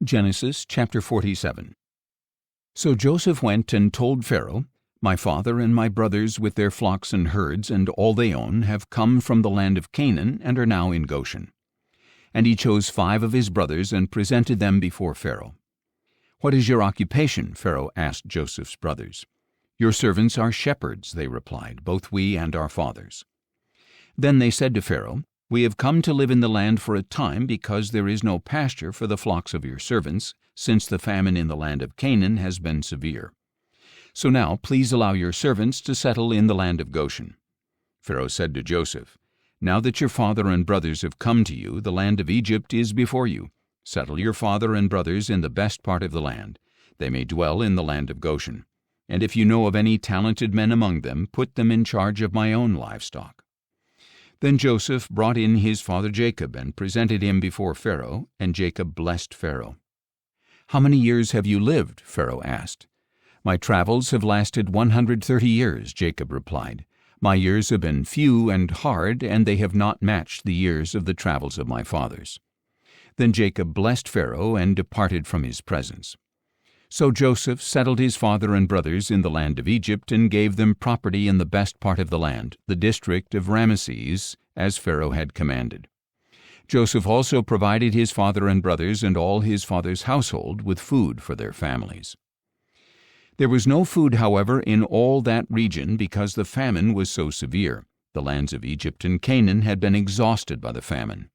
Genesis chapter 47. So Joseph went and told Pharaoh, "My father and my brothers with their flocks and herds and all they own have come from the land of Canaan and are now in Goshen." And he chose 5 of his brothers and presented them before Pharaoh. "What is your occupation?" Pharaoh asked Joseph's brothers. "Your servants are shepherds," they replied, "both we and our fathers." Then they said to Pharaoh, "We have come to live in the land for a time because there is no pasture for the flocks of your servants, since the famine in the land of Canaan has been severe. So now please allow your servants to settle in the land of Goshen." Pharaoh said to Joseph, "Now that your father and brothers have come to you, the land of Egypt is before you. Settle your father and brothers in the best part of the land. They may dwell in the land of Goshen. And if you know of any talented men among them, put them in charge of my own livestock." Then Joseph brought in his father Jacob and presented him before Pharaoh, and Jacob blessed Pharaoh. "How many years have you lived?" Pharaoh asked. "My travels have lasted 130 years, Jacob replied. "My years have been few and hard, and they have not matched the years of the travels of my fathers." Then Jacob blessed Pharaoh and departed from his presence. So Joseph settled his father and brothers in the land of Egypt and gave them property in the best part of the land, the district of Ramesses, as Pharaoh had commanded. Joseph also provided his father and brothers and all his father's household with food for their families. There was no food, however, in all that region because the famine was so severe. The lands of Egypt and Canaan had been exhausted by the famine.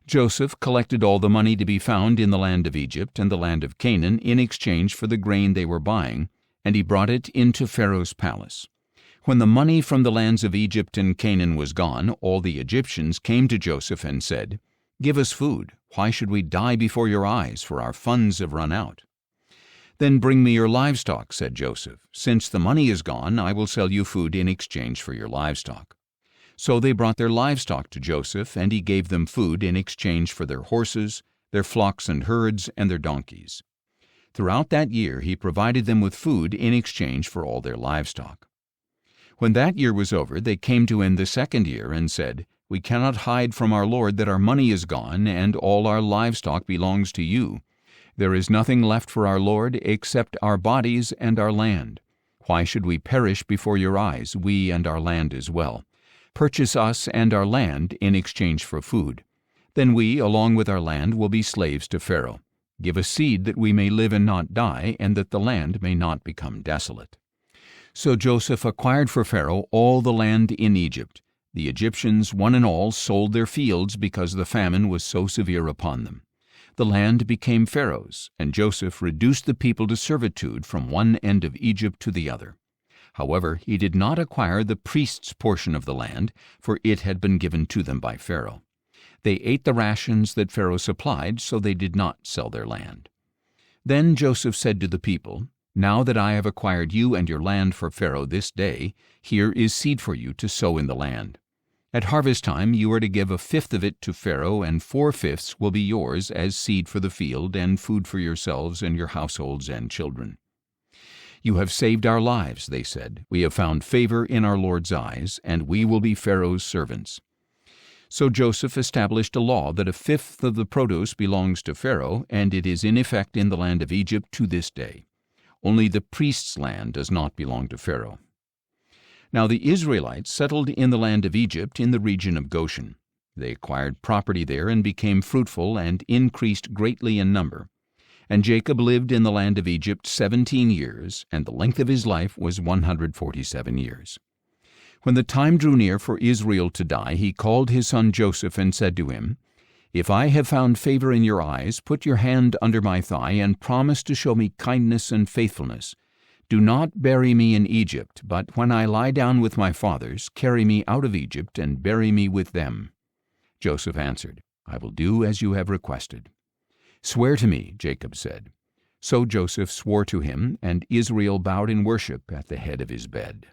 Joseph collected all the money to be found in the land of Egypt and the land of Canaan in exchange for the grain they were buying, and he brought it into Pharaoh's palace. When the money from the lands of Egypt and Canaan was gone, all the Egyptians came to Joseph and said, "Give us food. Why should we die before your eyes, for our funds have run out?" "Then bring me your livestock," said Joseph. "Since the money is gone, I will sell you food in exchange for your livestock." So they brought their livestock to Joseph, and he gave them food in exchange for their horses, their flocks and herds, and their donkeys. Throughout that year he provided them with food in exchange for all their livestock. When that year was over, they came to him the second year and said, "We cannot hide from our lord that our money is gone, and all our livestock belongs to you. There is nothing left for our lord except our bodies and our land. Why should we perish before your eyes, we and our land as well? Purchase us and our land in exchange for food. Then we, along with our land, will be slaves to Pharaoh. Give us seed that we may live and not die, and that the land may not become desolate." So Joseph acquired for Pharaoh all the land in Egypt. The Egyptians, one and all, sold their fields because the famine was so severe upon them. The land became Pharaoh's, and Joseph reduced the people to servitude from one end of Egypt to the other. However, he did not acquire the priests' portion of the land, for it had been given to them by Pharaoh. They ate the rations that Pharaoh supplied, so they did not sell their land. Then Joseph said to the people, "Now that I have acquired you and your land for Pharaoh this day, here is seed for you to sow in the land. At harvest time you are to give 1/5 of it to Pharaoh, and 4/5 will be yours as seed for the field and food for yourselves and your households and children." "You have saved our lives," they said. "We have found favor in our Lord's eyes, and we will be Pharaoh's servants." So Joseph established a law that 1/5 of the produce belongs to Pharaoh, and it is in effect in the land of Egypt to this day. Only the priest's land does not belong to Pharaoh. Now the Israelites settled in the land of Egypt in the region of Goshen. They acquired property there and became fruitful and increased greatly in number. And Jacob lived in the land of Egypt 17 years, and the length of his life was 147 years. When the time drew near for Israel to die, he called his son Joseph and said to him, "If I have found favor in your eyes, put your hand under my thigh and promise to show me kindness and faithfulness. Do not bury me in Egypt, but when I lie down with my fathers, carry me out of Egypt and bury me with them." Joseph answered, "I will do as you have requested." "Swear to me," Jacob said. So Joseph swore to him, and Israel bowed in worship at the head of his bed.